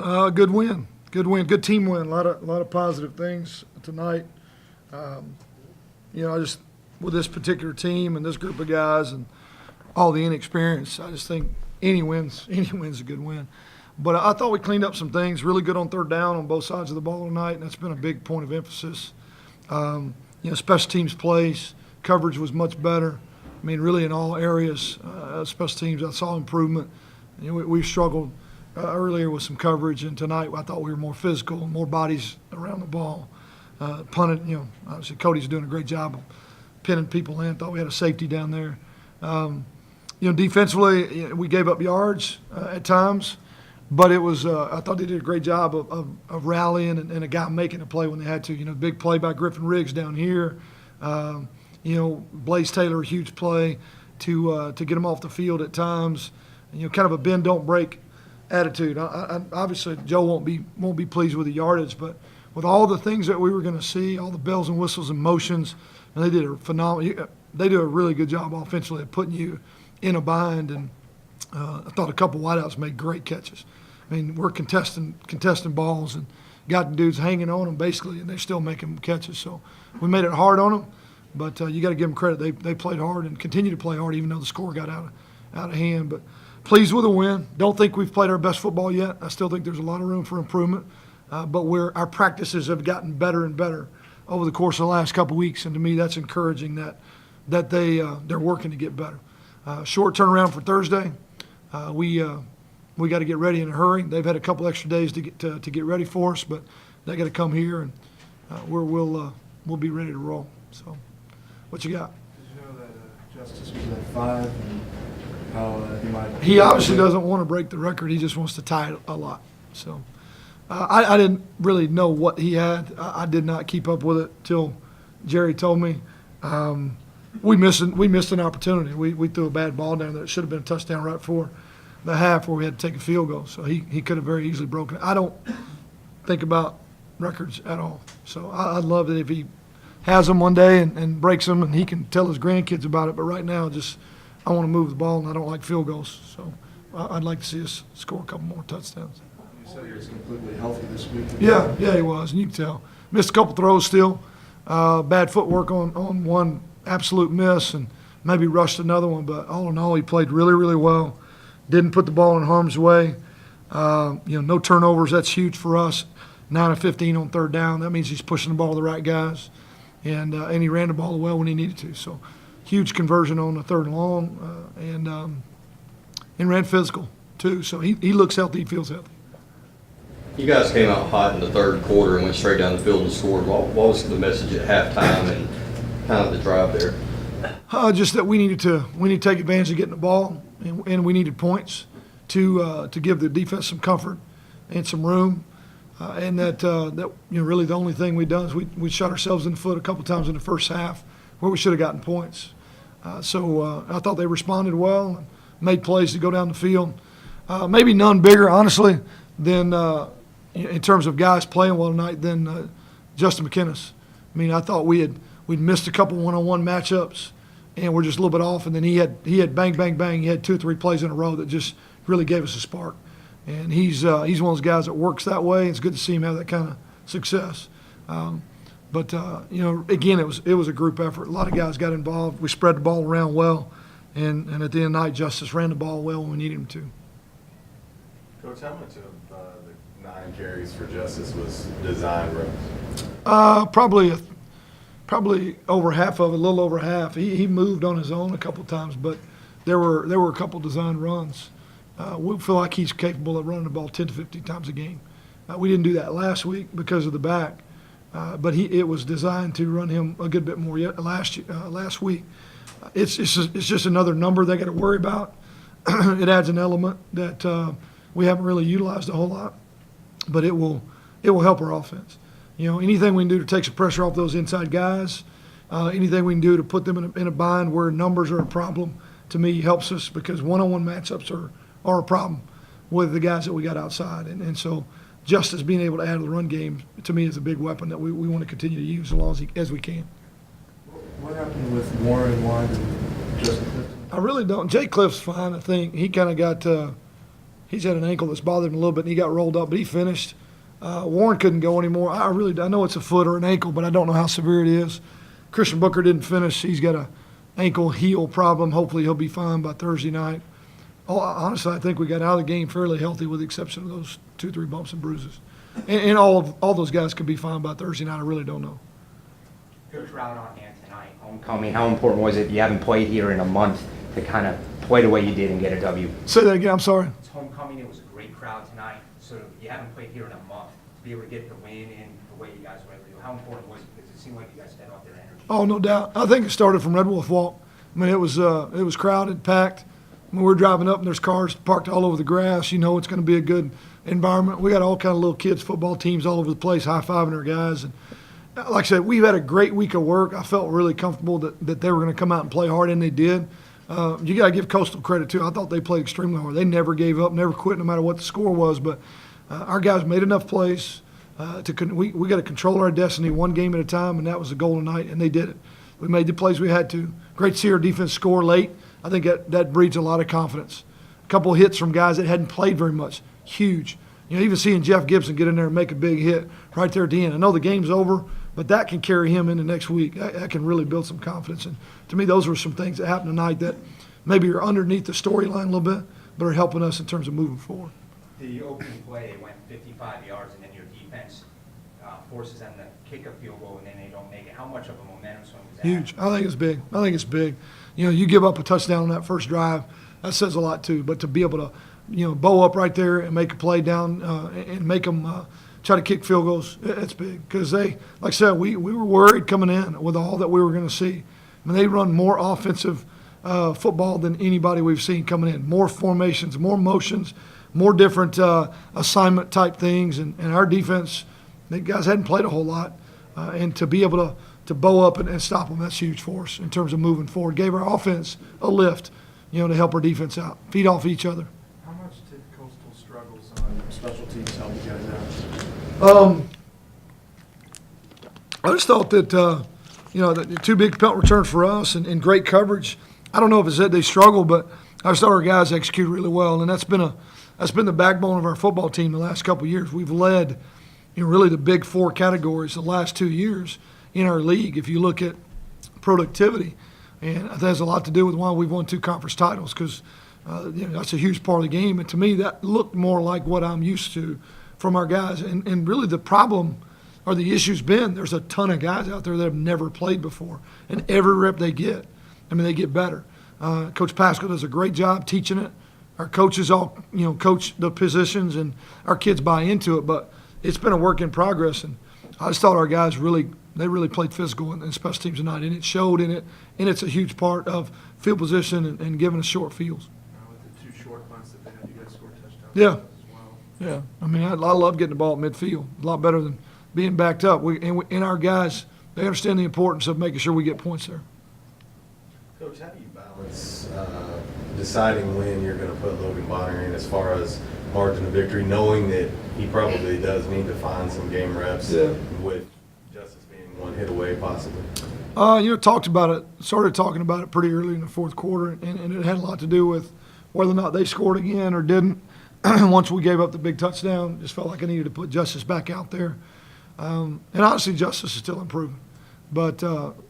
Good win. Good win. Good team win. A lot of positive things tonight. I just with this particular team and this group of guys and all the inexperience, I just think any win's a good win. But I thought we cleaned up some things. Really good on third down on both sides of the ball tonight, and that's been a big point of emphasis. Special teams plays, coverage was much better. I mean, really in all areas, special teams, I saw improvement. We've struggled earlier with some coverage, and tonight I thought we were more physical, more bodies around the ball. Punted, obviously Cody's doing a great job of pinning people in. Thought we had a safety down there. Defensively, we gave up yards at times, but it was I thought they did a great job of rallying and a guy making a play when they had to. Big play by Griffin Riggs down here. Blaze Taylor, a huge play to get him off the field at times. Kind of a bend don't break attitude. Obviously, Joe won't be pleased with the yardage, but with all the things that we were going to see, all the bells and whistles and motions, and they did a phenomenal. They do a really good job offensively of putting you in a bind, and I thought a couple wideouts made great catches. I mean, we're contesting balls and got the dudes hanging on them basically, and they're still making catches. So we made it hard on them, but you got to give them credit. They played hard and continue to play hard, even though the score got out of hand. But pleased with the win. Don't think we've played our best football yet. I still think there's a lot of room for improvement, but our practices have gotten better and better over the course of the last couple of weeks, and to me that's encouraging that they're working to get better. Short turnaround for Thursday. We got to get ready in a hurry. They've had a couple extra days to get ready for us, but they got to come here, and we'll be ready to roll. So, what you got? Did you know that Justice was at 5 and how he might? He obviously doesn't want to break the record. He just wants to tie it a lot. So, I didn't really know what he had. I did not keep up with it till Jerry told me. We missed an opportunity. We threw a bad ball down there. It should have been a touchdown right before the half where we had to take a field goal. So he could have very easily broken it. I don't think about records at all. So I'd love it if he has them one day and breaks them and he can tell his grandkids about it. But right now, I want to move the ball and I don't like field goals. So I'd like to see us score a couple more touchdowns. You said he was completely healthy this week. Yeah, he was, and you can tell. Missed a couple throws still. Bad footwork on one absolute miss and maybe rushed another one. But all in all, he played really, really well. Didn't put the ball in harm's way. No turnovers. That's huge for us. 9 of 15 on third down. That means he's pushing the ball to the right guys. And he ran the ball well when he needed to. So huge conversion on the third and long and ran physical too. So he looks healthy. He feels healthy. You guys came out hot in the third quarter and went straight down the field and scored. What was the message at halftime and kind of the drive there? Just that we need to take advantage of getting the ball, and we needed points to give the defense some comfort and some room, and that really the only thing we've done is we shot ourselves in the foot a couple times in the first half where we should have gotten points. So I thought they responded well and made plays to go down the field. Maybe none bigger, honestly, than in terms of guys playing well tonight than Justin McKinnis. I mean, I thought we'd missed a couple one-on-one matchups, and we're just a little bit off. And then he had bang, bang, bang. He had 2 or 3 plays in a row that just really gave us a spark. And he's one of those guys that works that way. It's good to see him have that kind of success. But again, it was a group effort. A lot of guys got involved. We spread the ball around well, and at the end of the night, Justice ran the ball well when we needed him to. Coach, how much of the 9 carries for Justice was design runs? Probably over half of it, a little over half. He moved on his own a couple times, but there were a couple design runs. We feel like he's capable of running the ball 10 to 15 times a game. We didn't do that last week because of the back, but it was designed to run him a good bit more last week. It's just another number they got to worry about. It adds an element that we haven't really utilized a whole lot, but it will help our offense. Anything we can do to take some pressure off those inside guys, anything we can do to put them in a bind where numbers are a problem, to me helps us because one-on-one matchups are a problem with the guys that we got outside. And so Justice being able to add to the run game, to me, is a big weapon that we want to continue to use as long as we can. What happened with Warren White and Justin Clifton? I really don't. Jay Cliff's fine, I think. He kind of got he's had an ankle that's bothered him a little bit, and he got rolled up, but he finished. Warren couldn't go anymore. I know it's a foot or an ankle, but I don't know how severe it is. Christian Booker didn't finish. He's got a ankle heel problem. Hopefully he'll be fine by Thursday night. Honestly, I think we got out of the game fairly healthy with the exception of those 2-3 bumps and bruises. And all those guys could be fine by Thursday night. I really don't know. Coach, route on hand tonight, homecoming. How important was it? You haven't played here in a month to kind of play the way you did and get a W. Say that again. I'm sorry. It's homecoming. It was a great crowd tonight. So you haven't played here in a month. To be able to get the win in the way you guys were able to do. How important was it? Because it seemed like you guys fed off their energy. Oh, no doubt. I think it started from Red Wolf Walk. I mean, it was crowded, packed. When we're driving up and there's cars parked all over the grass, you know it's going to be a good environment. We got all kind of little kids football teams all over the place, high-fiving our guys. And like I said, we've had a great week of work. I felt really comfortable that they were going to come out and play hard, and they did. You got to give Coastal credit, too. I thought they played extremely hard. They never gave up, never quit, no matter what the score was. But our guys made enough plays. We got to control our destiny one game at a time, and that was the goal tonight, and they did it. We made the plays we had to. Great to see our defense score late. I think that breeds a lot of confidence. A couple of hits from guys that hadn't played very much. Huge. You know, even seeing Jeff Gibson get in there and make a big hit right there at the end. I know the game's over, but that can carry him into next week. That can really build some confidence. And to me, those were some things that happened tonight that maybe are underneath the storyline a little bit, but are helping us in terms of moving forward. The opening play, it went 55 yards, and then your defense forces them to kick a field goal, and then they don't make it. How much of a momentum swing was that? Huge. I think it's big. You know, you give up a touchdown on that first drive, that says a lot too. But to be able to, you know, bow up right there and make a play down and make them try to kick field goals, it's big. Because they, like I said, we were worried coming in with all that we were going to see. I mean, they run more offensive football than anybody we've seen coming in. More formations, more motions, more different assignment type things. And our defense, the guys hadn't played a whole lot. And to be able to bow up and stop them, that's huge for us in terms of moving forward. Gave our offense a lift, you know, to help our defense out. Feed off each other. How much did Coastal struggles on special teams help you guys out? I just thought that, you know, the two big punt returns for us and great coverage. I don't know if it's that they struggle, but I just thought our guys executed really well, and that's been the backbone of our football team the last couple of years. We've led, you know, really the big four categories the last 2 years in our league. If you look at productivity, and that has a lot to do with why we've won 2 conference titles, because you know, that's a huge part of the game. And to me, that looked more like what I'm used to from our guys. And really, the problem or the issue's been there's a ton of guys out there that have never played before, and every rep they get, I mean, they get better. Coach Pascal does a great job teaching it. Our coaches all, you know, coach the positions, and our kids buy into it. But it's been a work in progress, and I just thought our guys really played physical in special teams tonight, and it showed in it, and it's a huge part of field position and giving us short fields. With the 2 short punts that they had, you guys scored touchdowns Yeah. as well. Yeah, I mean, I love getting the ball at midfield. A lot better than being backed up. And our guys, they understand the importance of making sure we get points there. Coach, how do you balance deciding when you're going to put Logan Bonner in as far as margin of victory, knowing that he probably does need to find some game reps with Justice being one hit away possibly? You know, started talking about it pretty early in the fourth quarter, and it had a lot to do with whether or not they scored again or didn't. Once we gave up the big touchdown, just felt like I needed to put Justice back out there. And honestly, Justice is still improving. But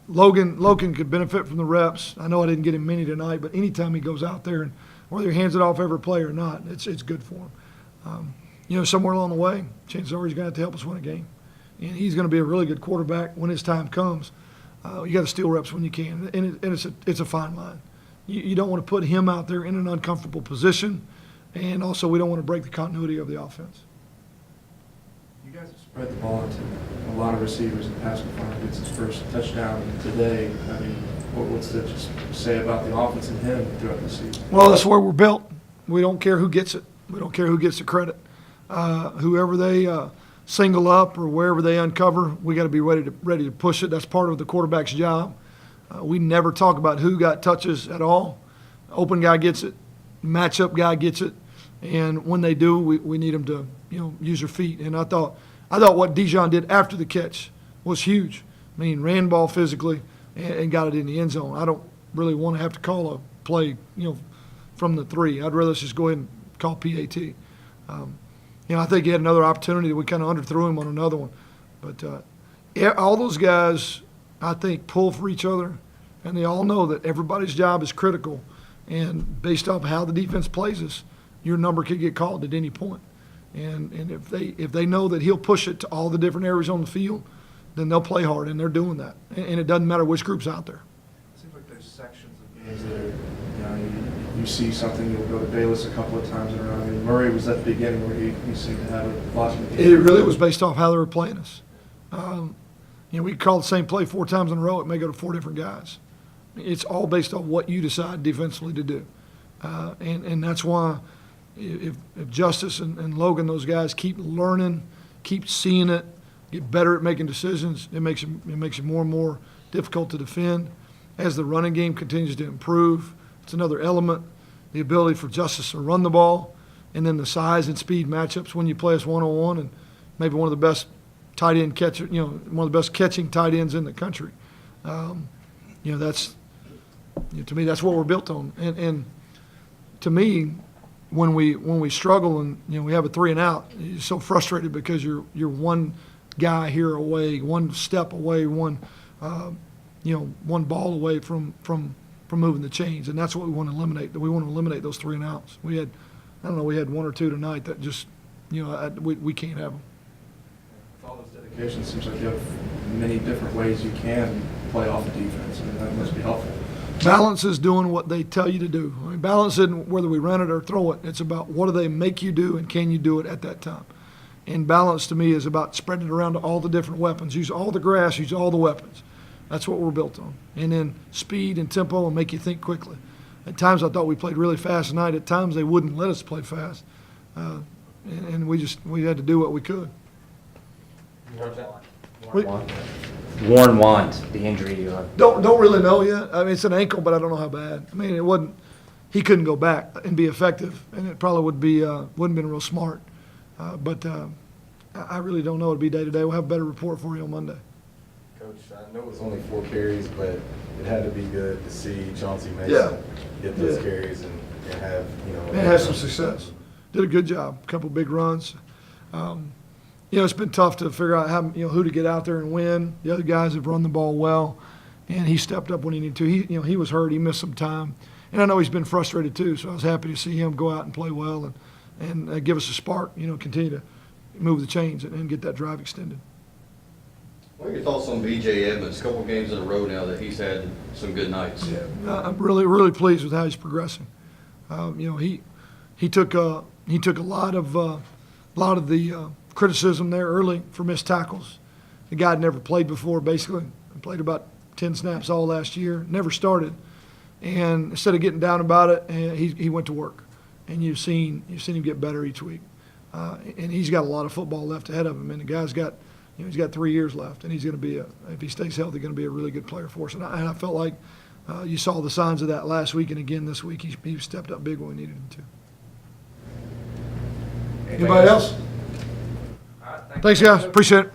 Logan could benefit from the reps. I know I didn't get him many tonight, but anytime he goes out there, and whether he hands it off every play or not, it's good for him. You know, somewhere along the way, chances are he's going to have to help us win a game. And he's going to be a really good quarterback when his time comes. You got to steal reps when you can, and it's a fine line. You don't want to put him out there in an uncomfortable position, and also we don't want to break the continuity of the offense. You guys have spread the ball into a lot of receivers, and Pascal finally gets his first touchdown today. I mean, what's that just say about the offense and him throughout the season? Well, that's where we're built. We don't care who gets it. We don't care who gets the credit. Whoever they single up or wherever they uncover, we got to be ready to push it. That's part of the quarterback's job. We never talk about who got touches at all. Open guy gets it. Matchup guy gets it. And when they do, we need them to, you know, use their feet. And I thought what Dijon did after the catch was huge. I mean, ran ball physically and got it in the end zone. I don't really want to have to call a play, you know, from the 3. I'd rather just go ahead and called PAT. I think he had another opportunity that we kind of underthrew him on another one. But all those guys, I think, pull for each other, and they all know that everybody's job is critical. And based off how the defense plays us, your number could get called at any point. And if they know that he'll push it to all the different areas on the field, then they'll play hard, and they're doing that. And it doesn't matter which group's out there. It seems like there's sections of games that are, you see something, you'll go to Bayless a couple of times in a row. I mean, Murray was at the beginning where he seemed to have a lot of It really was based off how they were playing us. We call the same play 4 times in a row. It may go to 4 different guys. It's all based on what you decide defensively to do. And that's why if Justice and Logan, those guys, keep learning, keep seeing it, get better at making decisions, it makes it more and more difficult to defend. As the running game continues to improve, it's another element. The ability for Justice to run the ball, and then the size and speed matchups when you play us one-on-one, and maybe one of the best tight end catcher, one of the best catching tight ends in the country. That's to me, that's what we're built on. And to me, when we struggle and we have a 3 and out, you're so frustrated because you're one guy here away, one step away, one ball away from moving the chains, and that's what we want to eliminate. We want to eliminate those 3 and outs. We had 1 or 2 tonight that just we can't have them. With all this dedication, it seems like you have many different ways you can play off the defense. I mean, that must be helpful. Balance is doing what they tell you to do. I mean, balance isn't whether we run it or throw it. It's about what do they make you do and can you do it at that time. And balance to me is about spreading it around to all the different weapons. Use all the grass, use all the weapons. That's what we're built on. And then speed and tempo and make you think quickly. At times I thought we played really fast tonight. At times they wouldn't let us play fast. And we had to do what we could. Warren Want, the injury. Don't really know yet. I mean, it's an ankle, but I don't know how bad. I mean, it wasn't. He couldn't go back and be effective, and it probably wouldn't have been real smart. But I really don't know. It'll be day to day. We'll have a better report for you on Monday. Coach, I know it was only 4 carries, but it had to be good to see Chauncey Mason get those carries and have, And have some success. Did a good job. A couple big runs. It's been tough to figure out how who to get out there and win. The other guys have run the ball well, and he stepped up when he needed to. He was hurt. He missed some time, and I know he's been frustrated too. So I was happy to see him go out and play well and give us a spark. Continue to move the chains and get that drive extended. What are your thoughts on B.J. Edmonds? A couple games in a row now that he's had some good nights. Yeah, I'm really, really pleased with how he's progressing. He took a lot of the criticism there early for missed tackles. The guy had never played before, basically. Played about 10 snaps all last year. Never started, and instead of getting down about it, he went to work. And you've seen him get better each week. And he's got a lot of football left ahead of him. And the guy's got. He's got 3 years left, and he's going to be if he stays healthy, going to be a really good player for us. And I felt like you saw the signs of that last week, and again this week he stepped up big when we needed him to. Anybody else? All right, Thanks, guys. Appreciate it.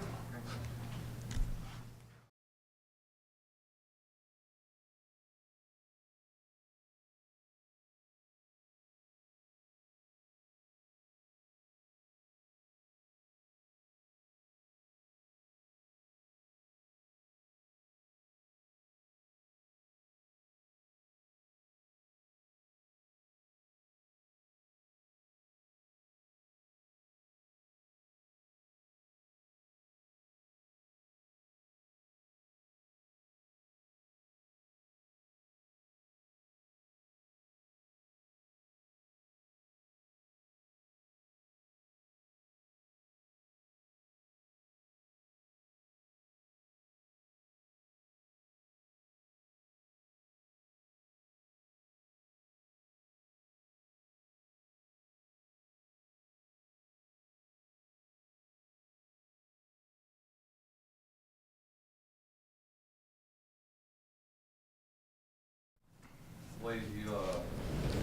You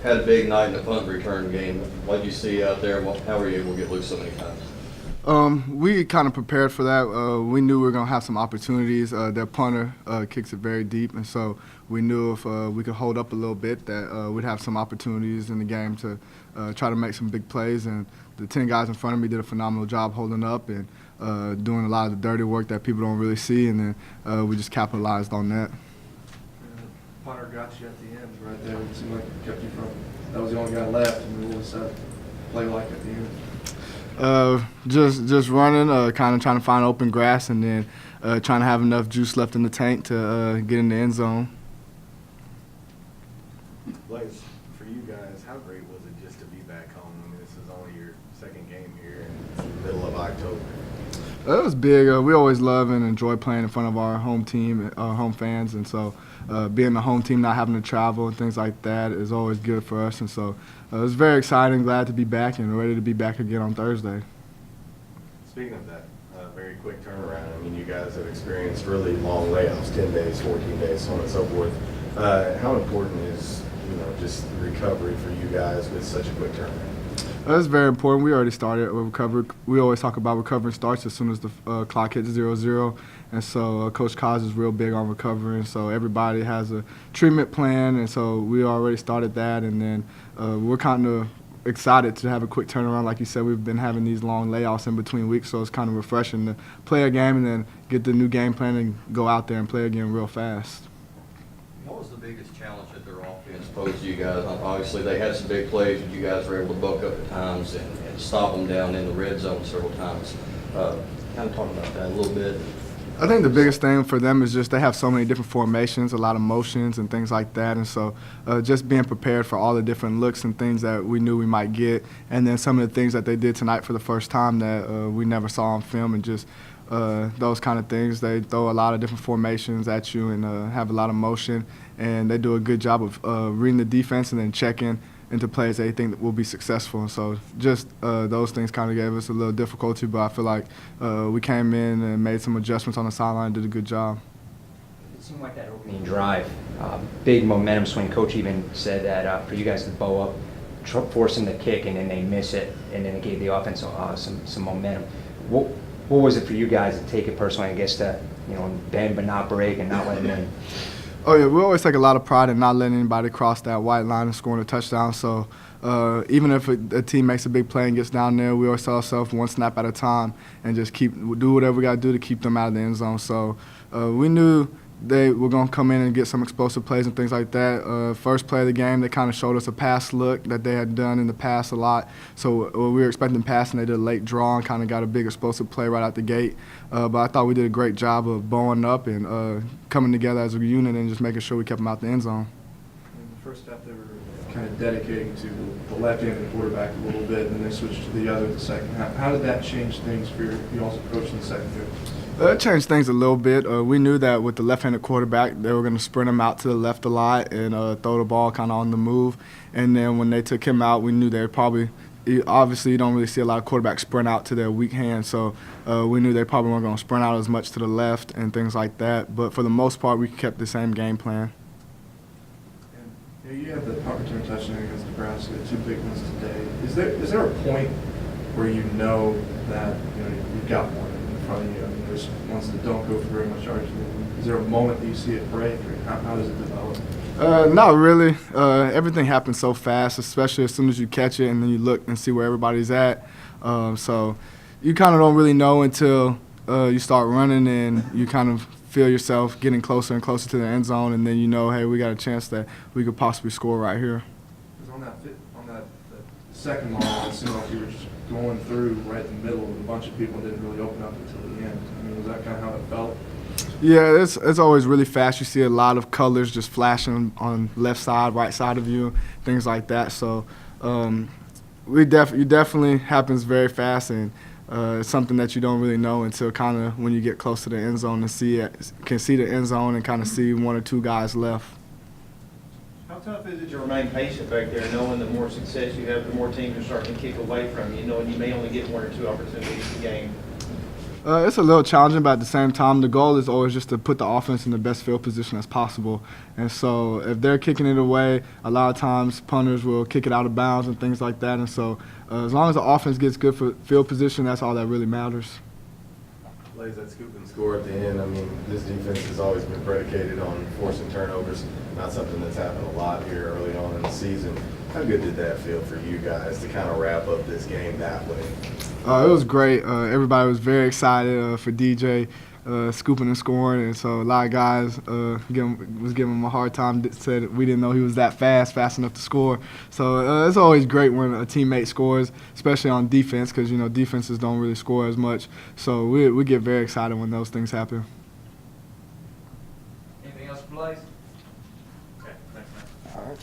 had a big night in the punt return game. What did you see out there? How were you able to get loose so many times? We kind of prepared for that. We knew we were going to have some opportunities. Their punter kicks it very deep, and so we knew if we could hold up a little bit that we'd have some opportunities in the game to try to make some big plays. And the 10 guys in front of me did a phenomenal job holding up and doing a lot of the dirty work that people don't really see, and then we just capitalized on that. Punter got you at the end right there. It seemed like it kept you from, that was the only guy left, and what was that play like at the end? Just running, kind of trying to find open grass, and then trying to have enough juice left in the tank to get in the end zone. Blaze, for you guys, how great was it just to be back home? I mean, this is only your second game here, and it's the middle of October. It was big. We always love and enjoy playing in front of our home team, our home fans, and so being the home team, not having to travel and things like that is always good for us. And so it was very exciting, glad to be back, and ready to be back again on Thursday. Speaking of that, very quick turnaround. I mean, you guys have experienced really long layoffs, 10 days, 14 days, so on and so forth. How important is, just recovery for you guys with such a quick turnaround? That's very important. We already started recovery. We always talk about recovering starts as soon as the clock hits 0-0. And so Coach Kaz is real big on recovering. So everybody has a treatment plan, and so we already started that. And then we're kind of excited to have a quick turnaround. Like you said, we've been having these long layoffs in between weeks, so it's kind of refreshing to play a game and then get the new game plan and go out there and play again real fast. What was the biggest challenge that their offense posed to you guys? Obviously, they had some big plays, but you guys were able to buck up at times and stop them down in the red zone several times. Kind of talk about that a little bit. I think the biggest thing for them is just they have so many different formations, a lot of motions and things like that. And so just being prepared for all the different looks and things that we knew we might get. And then some of the things that they did tonight for the first time that we never saw on film, and just those kind of things. They throw a lot of different formations at you and have a lot of motion. And they do a good job of reading the defense and then checking into plays they think that will be successful. And so just those things kind of gave us a little difficulty, but I feel like we came in and made some adjustments on the sideline and did a good job. It seemed like that opening drive, big momentum swing. Coach even said that for you guys to bow up, forcing the kick, and then they miss it, and then it gave the offense some momentum. What was it for you guys to take it personally, I guess, to bend but not break and not let it in? Oh, yeah, we always take a lot of pride in not letting anybody cross that white line and scoring a touchdown. So even if a team makes a big play and gets down there, we always tell ourselves one snap at a time and just do whatever we got to do to keep them out of the end zone. So we knew they were going to come in and get some explosive plays and things like that. First play of the game, they kind of showed us a pass look that they had done in the past a lot. So we were expecting pass, and they did a late draw and kind of got a big explosive play right out the gate. But I thought we did a great job of bowing up and coming together as a unit and just making sure we kept them out the end zone. In the first step, they were kind of dedicating to the left-handed quarterback a little bit, and then they switched to the other the second half. How did that change things for you also coaching the secondary? It changed things a little bit. We knew that with the left-handed quarterback, they were going to sprint him out to the left a lot and throw the ball kind of on the move. And then when they took him out, we knew they would probably – obviously, you don't really see a lot of quarterbacks sprint out to their weak hand. So we knew they probably weren't going to sprint out as much to the left and things like that. But for the most part, we kept the same game plan. And you had the punt return touchdown against Nebraska, 2 big ones today. Is there a point where you know that you've got one in front of you? I mean, there's ones that don't go for very much yardage. Is there a moment that you see it break, or how does it develop? Not really. Everything happens so fast, especially as soon as you catch it and then you look and see where everybody's at. So you kind of don't really know until you start running and you kind of feel yourself getting closer and closer to the end zone, and then hey, we got a chance that we could possibly score right here. Because on that second line, it seemed like you were just going through right in the middle of a bunch of people and didn't really open up until the end. I mean, was that kind of how it felt? Yeah, it's always really fast. You see a lot of colors just flashing on left side, right side of you, things like that. So it definitely happens very fast, and it's something that you don't really know until kind of when you get close to the end zone and can see the end zone and kind of see 1 or 2 guys left. How tough is it to remain patient back there, knowing the more success you have, the more teams are starting to kick away from you, knowing you may only get 1 or 2 opportunities a game? It's a little challenging, but at the same time, the goal is always just to put the offense in the best field position as possible. And so if they're kicking it away, a lot of times punters will kick it out of bounds and things like that. And so as long as the offense gets good for field position, that's all that really matters. Plays that scoop and score at the end. I mean, this defense has always been predicated on forcing turnovers, not something that's happened a lot here early on in the season. How good did that feel for you guys to kind of wrap up this game that way? It was great. Everybody was very excited for DJ scooping and scoring, and so a lot of guys was giving him a hard time. Said we didn't know he was that fast enough to score. So it's always great when a teammate scores, especially on defense, because you know defenses don't really score as much. So we get very excited when those things happen. Anything else for Blaze? Okay, thanks, man. All right.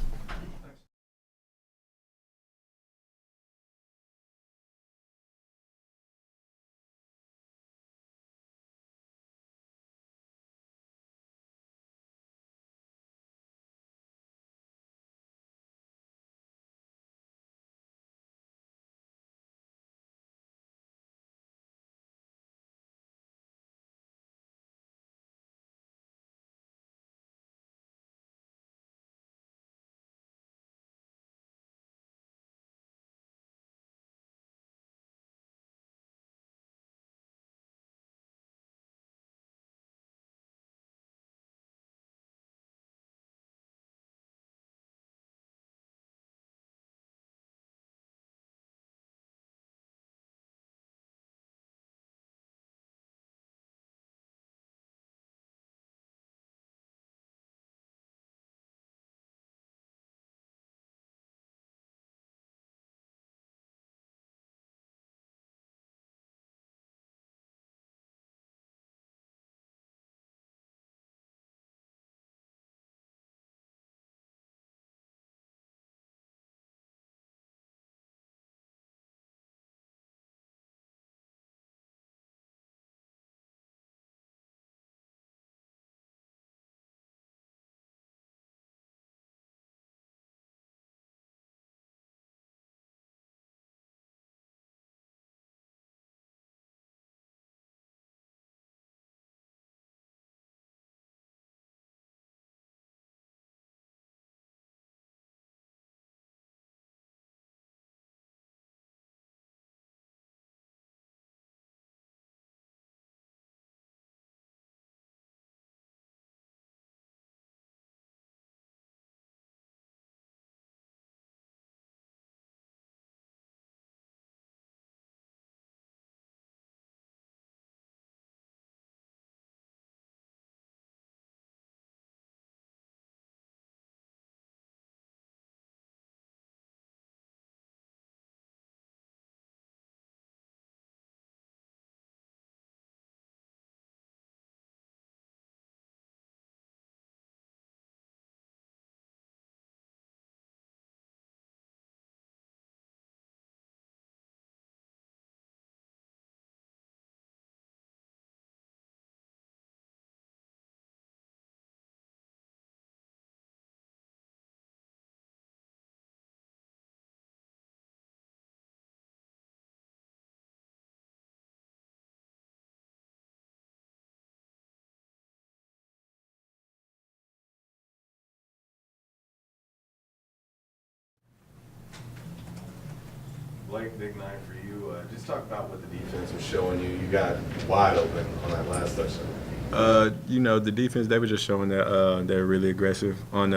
Blake, big night for you. Just talk about what the defense was showing you. You got wide open on that last touchdown. You know, the defense, they were just showing that they're really aggressive on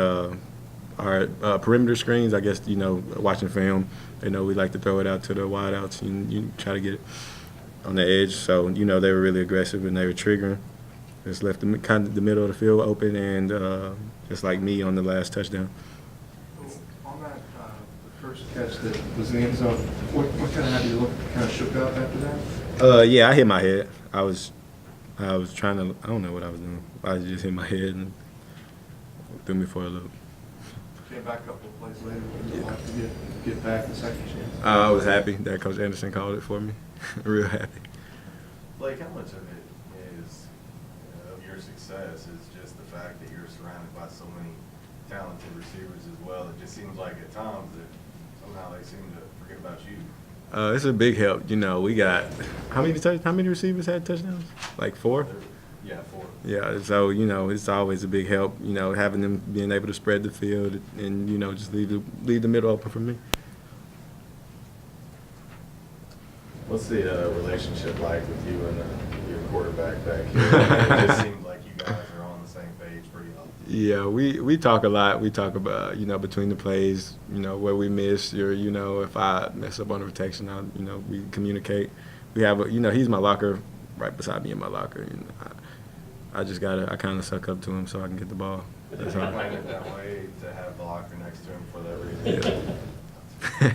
our perimeter screens. I guess, you know, watching film, they know we like to throw it out to the wideouts and you try to get it on the edge. So, you know, they were really aggressive and they were triggering. Just left kind of the middle of the field open and just like me on the last touchdown. On that, the first catch that was in the end zone, what kind of had you look kind of shook up after that? Yeah, I hit my head. I was trying to, I don't know what I was doing. I just hit my head and threw me for a loop. Came back a couple of plays later. What did it like to get back the second chance? I was happy that Coach Anderson called it for me. Real happy. Blake, how much of it is of your success is just the fact that you're surrounded by so many talented receivers as well? It just seems like at times that somehow they seem to forget about you. It's a big help. You know, we got how many receivers had touchdowns? Like 4. Yeah, 4. Yeah, so you know it's always a big help. You know, having them being able to spread the field and you know just leave the middle open for me. What's the relationship like with you and your quarterback back here? It just seems like you guys are on the same page pretty often. Yeah, we talk a lot. We talk about, you know, between the plays, you know, where we miss or, you know, if I mess up on the protection, you know, we communicate. We have you know, he's my locker right beside me in my locker. And I just I kind of suck up to him so I can get the ball. That's I all. planned it that way to have the locker next to him for that reason. Yeah.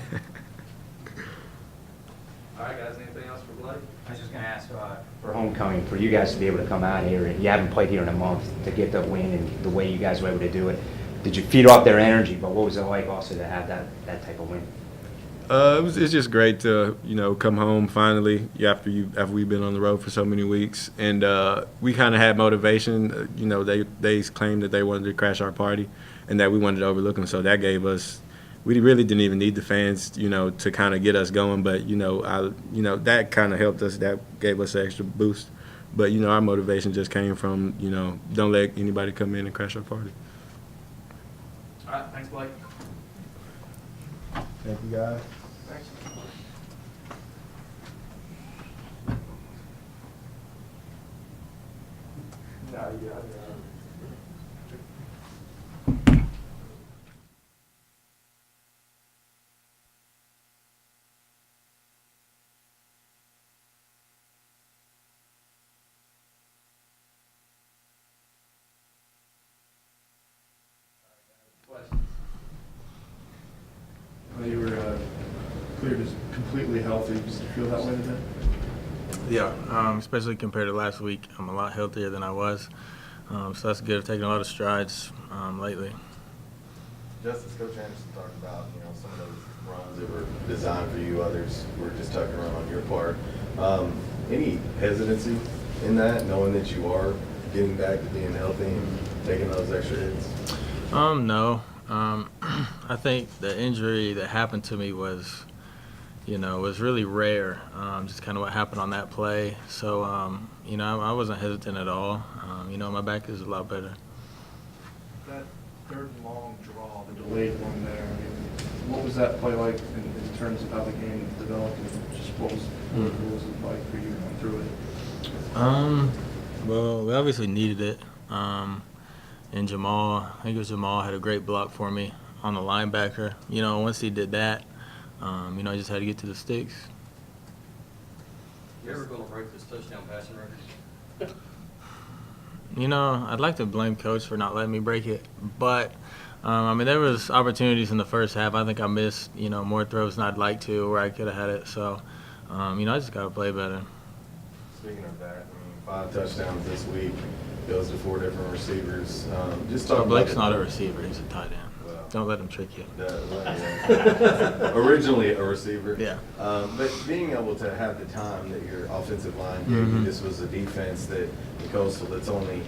All right, guys, anything else for Blake? I was just going to ask for homecoming, for you guys to be able to come out here, and you haven't played here in a month, to get the win and the way you guys were able to do it. Did you feed off their energy? But what was it like also to have that type of win? It's just great to, you know, come home finally after we've been on the road for so many weeks, and we kind of had motivation. You know, they claimed that they wanted to crash our party, and that we wanted to overlook them. So that gave us. We really didn't even need the fans, you know, to kind of get us going. But you know, that kind of helped us. That gave us an extra boost. But you know, our motivation just came from, you know, don't let anybody come in and crash our party. All right, thanks, Blake. Thank you, guys. Thanks. You were cleared as completely healthy. Does it feel that way today? Yeah, especially compared to last week, I'm a lot healthier than I was. So that's good. I've taken a lot of strides lately. Justice, Coach Anderson talked about, you know, some of those runs that were designed for you, others were just tucking around on your part. Any hesitancy in that, knowing that you are getting back to being healthy and taking those extra hits? No. I think the injury that happened to me was really rare. Just kind of what happened on that play. So, I wasn't hesitant at all. My back is a lot better. That third and long draw, the delayed one there, I mean, what was that play like in terms of how the game developed and just what was it like for you going through it? Well, we obviously needed it. And Jamal, I think it was Jamal, had a great block for me on the linebacker. Once he did that, I just had to get to the sticks. You ever going to break this touchdown passing record? I'd like to blame Coach for not letting me break it, but there was opportunities in the first half. I think I missed, more throws than I'd like to, where I could have had it. So, I just got to play better. Speaking of that, 5 touchdowns this week, goes to 4 different receivers. Just talk So about Blake's it. not a receiver; he's a tight end. Well, Don't let him trick you. Originally a receiver. Yeah. But being able to have the time that your offensive line gave you, this was a defense that the Coastal that's only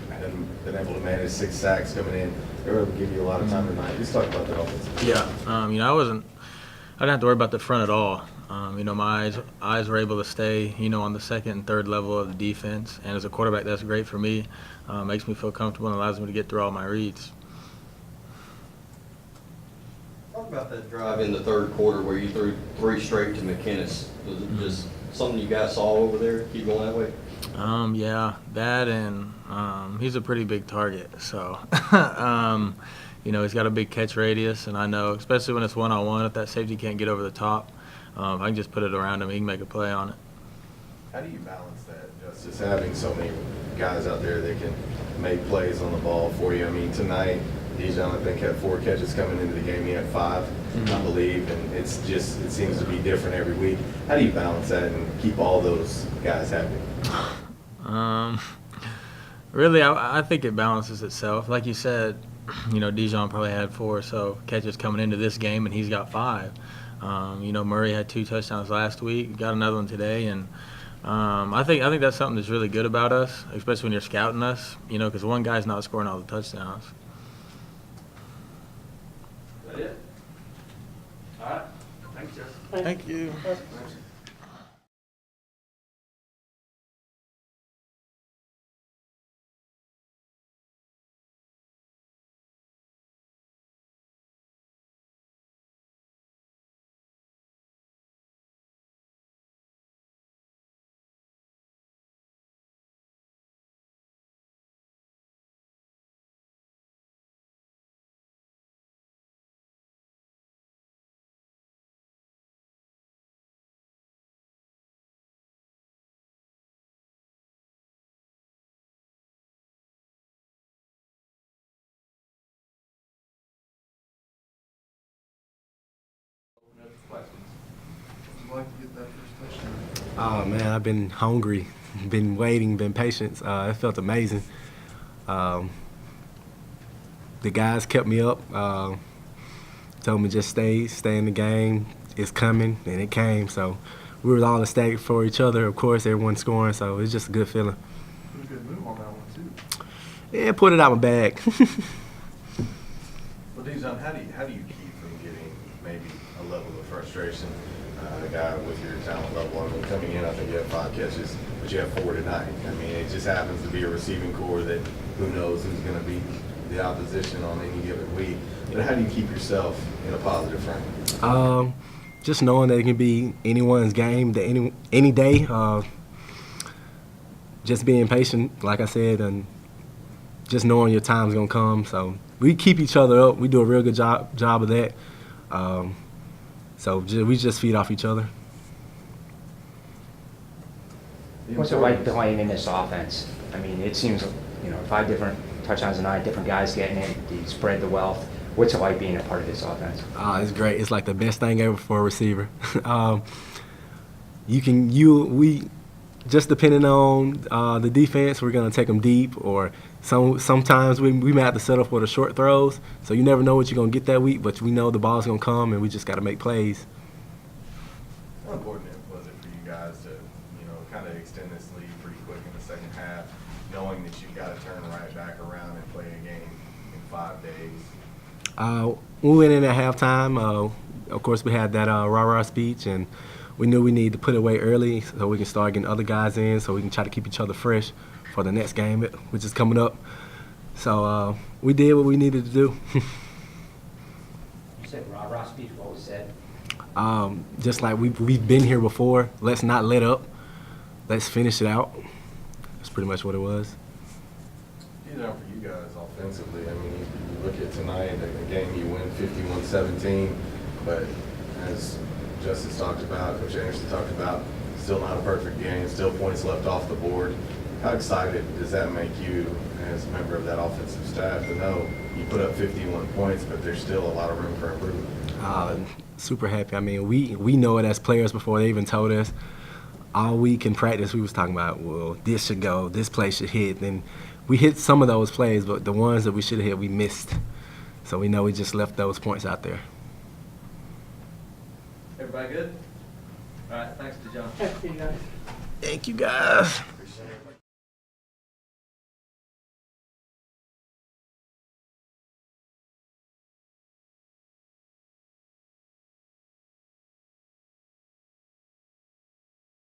been able to manage 6 sacks coming in. They were able to give you a lot of time tonight. Just talk about that offense. Yeah. I didn't have to worry about the front at all. My eyes were able to stay, on the second and third level of the defense. And as a quarterback, that's great for me. Makes me feel comfortable and allows me to get through all my reads. Talk about that drive in the third quarter where you threw 3 straight to McKinnis. Was it just something you guys saw over there? Keep going that way? Yeah, that and he's a pretty big target. So, he's got a big catch radius, and I know, especially when it's one-on-one, if that safety can't get over the top, if I can just put it around him, he can make a play on it. How do you balance that, Justice, having so many guys out there that can make plays on the ball for you? Tonight, Dijon, I think, had 4 catches coming into the game. He had 5, I believe, and it seems to be different every week. How do you balance that and keep all those guys happy? Really, I think it balances itself. Like you said, Dijon probably had 4 catches coming into this game, and he's got 5. Murray had 2 touchdowns last week, got another one today, and I think that's something that's really good about us, especially when you're scouting us, because one guy's not scoring all the touchdowns. Is that it? All right. Thanks, Justin. Thank you. Would you like to get that first touchdown? Oh man, I've been hungry, been waiting, been patient. It felt amazing. The guys kept me up, told me just stay in the game. It's coming, and it came. So we were all ecstatic for each other. Of course, everyone scoring, so it's just a good feeling. Pretty good move on that one too. Yeah, put it out my bag. Well, Dijon, how do you keep from getting maybe a level of frustration? A guy with your talent level, I mean, coming in, I think you have 5 catches, but you have 4 tonight. I mean, it just happens to be a receiving core that who knows who's going to beat the opposition on any given week. You know, how do you keep yourself in a positive frame? Just knowing that it can be anyone's game, that any day. Just being patient, like I said, and just knowing your time's gonna come. So we keep each other up. We do a real good job of that. So we just feed off each other. What's it like playing in this offense? I mean, it seems, 5 different touchdowns a night, different guys getting it, you spread the wealth. What's it like being a part of this offense? It's great. It's like the best thing ever for a receiver. We just depending on the defense, we're gonna take them deep, or sometimes we may have to settle for the short throws. So you never know what you're gonna get that week, but we know the ball's gonna come, and we just got to make plays. How important was it for you guys to, kind of extend this lead pretty quick in the second half, knowing that you've got to turn right back around and play a game in 5 days? We went in at halftime. Of course, we had that rah-rah speech, and we knew we needed to put it away early so we can start getting other guys in, so we can try to keep each other fresh for the next game, which is coming up. So we did what we needed to do. You said rah-rah speech, what was said? Just like we've been here before. Let's not let up. Let's finish it out. That's pretty much what it was. For you guys offensively, I mean, you look at tonight, a game you win 51-17, but as Justice talked about, Coach Anderson talked about, still not a perfect game, still points left off the board. How excited does that make you as a member of that offensive staff to know you put up 51 points, but there's still a lot of room for improvement? Super happy. I mean, we know it as players before they even told us. All week in practice, we was talking about, well, this should go, this play should hit. And we hit some of those plays, but the ones that we should have hit, we missed. So we know we just left those points out there. Everybody good? All right, thanks to John. Thank you, guys. Appreciate it.